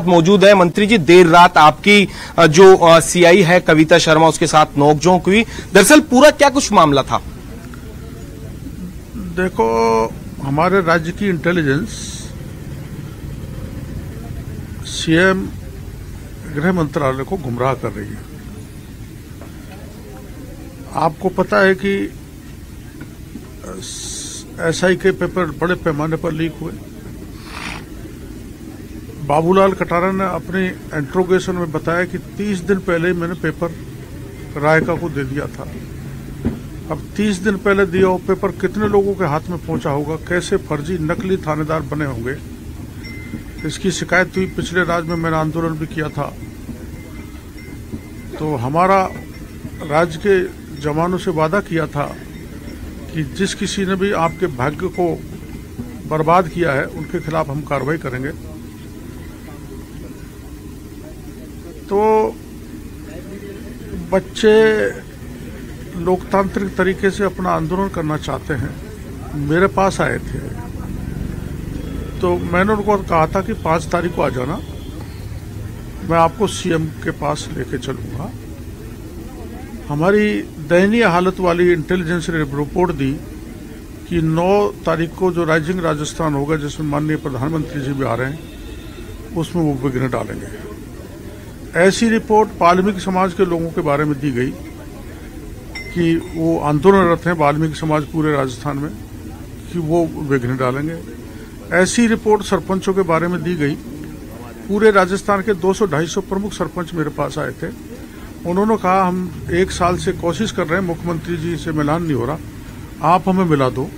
मौजूद है। मंत्री जी, देर रात आपकी जो सीआई है कविता शर्मा, उसके साथ नोकझोंक हुई। दरअसल पूरा क्या कुछ मामला था? देखो, हमारे राज्य की इंटेलिजेंस सीएम गृह मंत्रालय को गुमराह कर रही है। आपको पता है कि एसआई के पेपर बड़े पैमाने पर लीक हुए। बाबूलाल कटारा ने अपने इंट्रोगेशन में बताया कि 30 दिन पहले ही मैंने पेपर रायका को दे दिया था। अब 30 दिन पहले दिया वो पेपर कितने लोगों के हाथ में पहुंचा होगा, कैसे फर्जी नकली थानेदार बने होंगे, इसकी शिकायत हुई। पिछले राज्य में मैंने आंदोलन भी किया था। तो हमारा राज्य के जवानों से वादा किया था कि जिस किसी ने भी आपके भाग्य को बर्बाद किया है उनके खिलाफ हम कार्रवाई करेंगे। तो बच्चे लोकतांत्रिक तरीके से अपना आंदोलन करना चाहते हैं, मेरे पास आए थे। तो मैंने उनको कहा था कि 5 तारीख को आ जाना, मैं आपको सीएम के पास लेके चलूंगा। हमारी दयनीय हालत वाली इंटेलिजेंस ने रिपोर्ट दी कि 9 तारीख को जो राइजिंग राजस्थान होगा, जिसमें माननीय प्रधानमंत्री जी भी आ रहे हैं, उसमें वो विघ्न डालेंगे। ऐसी रिपोर्ट वाल्मीकि समाज के लोगों के बारे में दी गई कि वो आंदोलनरत हैं वाल्मीकि समाज पूरे राजस्थान में, कि वो विघ्न डालेंगे। ऐसी रिपोर्ट सरपंचों के बारे में दी गई। पूरे राजस्थान के 200-250 प्रमुख सरपंच मेरे पास आए थे। उन्होंने कहा हम 1 साल से कोशिश कर रहे हैं, मुख्यमंत्री जी से मिलान नहीं हो रहा, आप हमें मिला दो।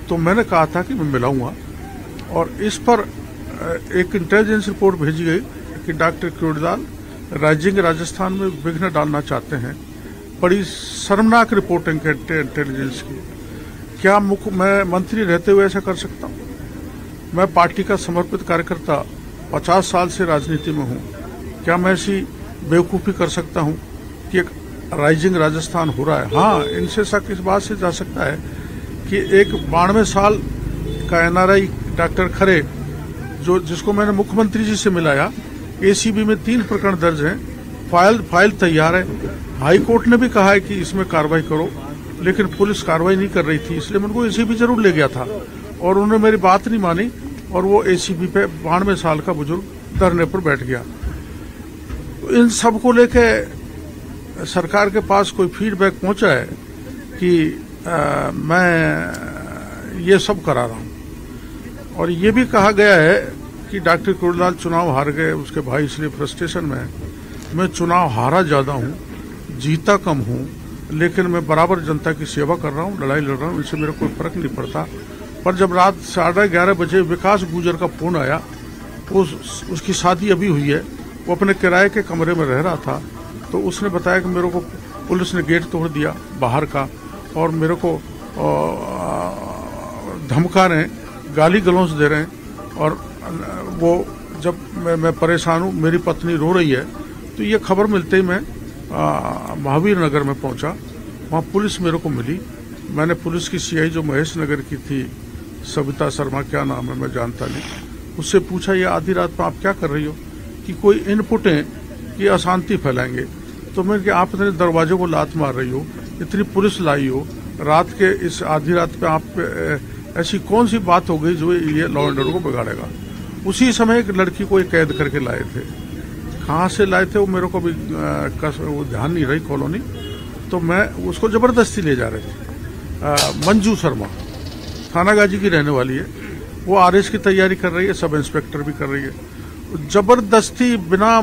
तो मैंने कहा था कि मैं मिलाऊंगा, और इस पर एक इंटेलिजेंस रिपोर्ट भेजी गई कि डॉक्टर क्रोड़ीलाल राइजिंग राजस्थान में विघ्न डालना चाहते हैं। बड़ी शर्मनाक रिपोर्टिंग है इंटेलिजेंस की। क्या मैं मंत्री रहते हुए ऐसा कर सकता हूँ? मैं पार्टी का समर्पित कार्यकर्ता 50 साल से राजनीति में हूँ। क्या मैं ऐसी बेवकूफ़ी कर सकता हूँ कि एक राइजिंग राजस्थान हो रहा है? हाँ, इनसे शक इस बात से जा सकता है कि एक 92 साल का एनआरआई डॉक्टर खरे, जिसको मैंने मुख्यमंत्री जी से मिलाया, एसीबी में 3 प्रकरण दर्ज हैं, फाइल तैयार है। हाई कोर्ट ने भी कहा है कि इसमें कार्रवाई करो, लेकिन पुलिस कार्रवाई नहीं कर रही थी, इसलिए मैं उनको एसीबी जरूर ले गया था, और उन्होंने मेरी बात नहीं मानी, और वो एसीबी पे 92 साल का बुजुर्ग धरने पर बैठ गया। तो इन सब को लेके सरकार के पास कोई फीडबैक पहुंचा है कि मैं ये सब करा रहा हूं। और ये भी कहा गया है कि डॉक्टर क्रोड़ीलाल चुनाव हार गए, उसके भाई इसलिए फ्रस्ट्रेशन में है। मैं चुनाव हारा ज्यादा हूं, जीता कम हूं, लेकिन मैं बराबर जनता की सेवा कर रहा हूं, लड़ाई लड़ रहा हूं, इससे मेरा कोई फर्क नहीं पड़ता। पर जब रात 11:30 बजे विकास गुजर का फोन आया, उसकी शादी अभी हुई है, वो अपने किराए के कमरे में रह रहा था, तो उसने बताया कि मेरे को पुलिस ने गेट तोड़ दिया बाहर का, और मेरे को धमका रहे हैं, गाली गलौज दे रहे हैं। और वो जब मैं परेशान हूँ, मेरी पत्नी रो रही है, तो ये खबर मिलते ही मैं महावीर नगर में पहुंचा। वहाँ पुलिस मेरे को मिली। मैंने पुलिस की सीआई जो महेश नगर की थी, सविता शर्मा क्या नाम है मैं जानता नहीं, उससे पूछा ये आधी रात में आप क्या कर रही हो, कि कोई इनपुट है कि अशांति फैलाएंगे। तो मैंने कि आप इतने दरवाजे को लात मार रही हो, इतनी पुलिस लाई हो, रात के इस आधी रात पे आप ऐसी कौन सी बात हो गई जो ये लॉ एंड ऑर्डर को बिगाड़ेगा। उसी समय एक लड़की को कैद करके लाए थे। कहाँ से लाए थे वो मेरे को भी वो ध्यान नहीं रही कॉलोनी, तो मैं उसको जबरदस्ती ले जा रहे थे। मंजू शर्मा थानागाजी की रहने वाली है, वो आरएस की तैयारी कर रही है, सब इंस्पेक्टर भी कर रही है। जबरदस्ती बिना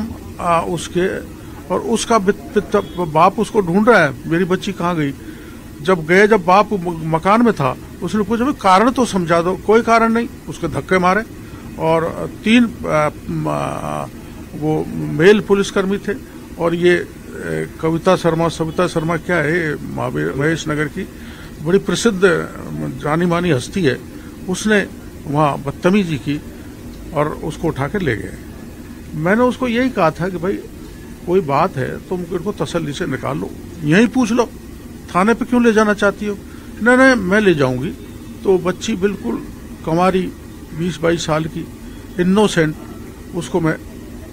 उसके, और उसका बाप उसको ढूंढ रहा है, मेरी बच्ची कहाँ गई। जब बाप मकान में था, उसने पूछा भाई कारण तो समझा दो, कोई कारण नहीं, उसके धक्के मारे। और 3 वो मेल पुलिसकर्मी थे, और ये कविता शर्मा क्या है, महेश नगर की बड़ी प्रसिद्ध जानी मानी हस्ती है, उसने वहाँ बदतमीजी की और उसको उठा कर ले गए। मैंने उसको यही कहा था कि भाई कोई बात है तुम इनको तसल्ली से निकाल लो, यहीं पूछ लो, थाने पे क्यों ले जाना चाहती हो। नहीं मैं ले जाऊंगी। तो बच्ची बिल्कुल कंवारी 20-22 साल की इनोसेंट, उसको मैं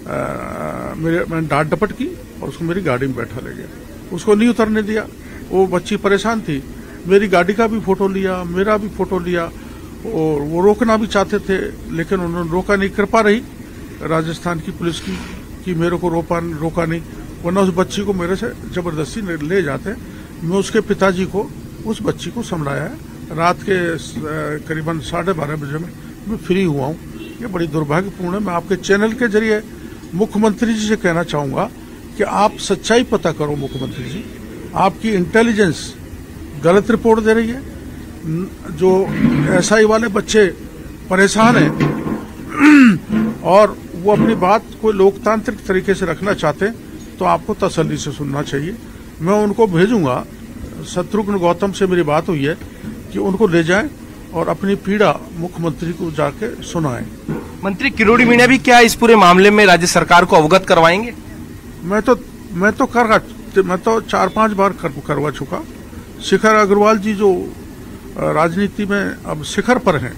मैंने डांट डपट की और उसको मेरी गाड़ी में बैठा ले गया। उसको नहीं उतरने दिया। वो बच्ची परेशान थी, मेरी गाड़ी का भी फोटो लिया, मेरा भी फोटो लिया, और वो रोकना भी चाहते थे लेकिन उन्होंने रोका नहीं। कृपा रही राजस्थान की पुलिस की कि मेरे को रोका नहीं, वरना उस बच्ची को मेरे से जबरदस्ती ले जाते। मैं उसके पिताजी को उस बच्ची को संभाला है। रात के करीबन 12:30 बजे में मैं फ्री हुआ हूँ। ये बड़ी दुर्भाग्यपूर्ण है। मैं आपके चैनल के जरिए मुख्यमंत्री जी से कहना चाहूँगा कि आप सच्चाई पता करो। मुख्यमंत्री जी, आपकी इंटेलिजेंस गलत रिपोर्ट दे रही है। जो एसआई वाले बच्चे परेशान हैं और वो अपनी बात कोई लोकतांत्रिक तरीके से रखना चाहते हैं तो आपको तसल्ली से सुनना चाहिए। मैं उनको भेजूंगा। शत्रुघ्न गौतम से मेरी बात हुई है कि उनको ले जाएं और अपनी पीड़ा मुख्यमंत्री को जाके सुनाएं। मंत्री किरोड़ी मीणा भी क्या इस पूरे मामले में राज्य सरकार को अवगत करवाएंगे? मैं तो 4-5 बार करवा चुका। शिखर अग्रवाल जी जो राजनीति में अब शिखर पर हैं,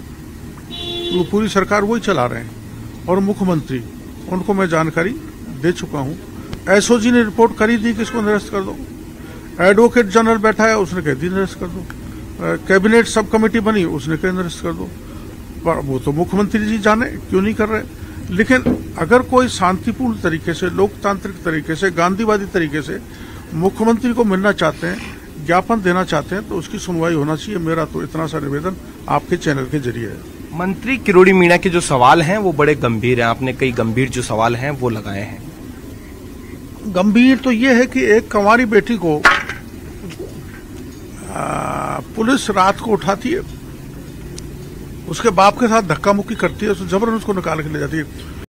वो पूरी सरकार वही चला रहे हैं, और मुख्यमंत्री, उनको मैं जानकारी दे चुका हूं। एसओजी ने रिपोर्ट करी थी कि इसको निरस्त कर दो। एडवोकेट जनरल बैठा है, उसने कह दी निरस्त कर दो। कैबिनेट सब कमेटी बनी, उसने कह निरस्त कर दो। पर वो तो मुख्यमंत्री जी जाने क्यों नहीं कर रहे। लेकिन अगर कोई शांतिपूर्ण तरीके से, लोकतांत्रिक तरीके से, गांधीवादी तरीके से मुख्यमंत्री को मिलना चाहते हैं, ज्ञापन देना चाहते हैं, तो उसकी सुनवाई होना चाहिए। मेरा तो इतना सा निवेदन आपके चैनल के जरिए है। मंत्री किरोड़ी मीणा के जो सवाल हैं वो बड़े गंभीर हैं। आपने कई गंभीर जो सवाल हैं वो लगाए हैं। गंभीर तो ये है कि एक कंवारी बेटी को पुलिस रात को उठाती है, उसके बाप के साथ धक्का मुक्की करती है, जबरन उसको निकाल के ले जाती है।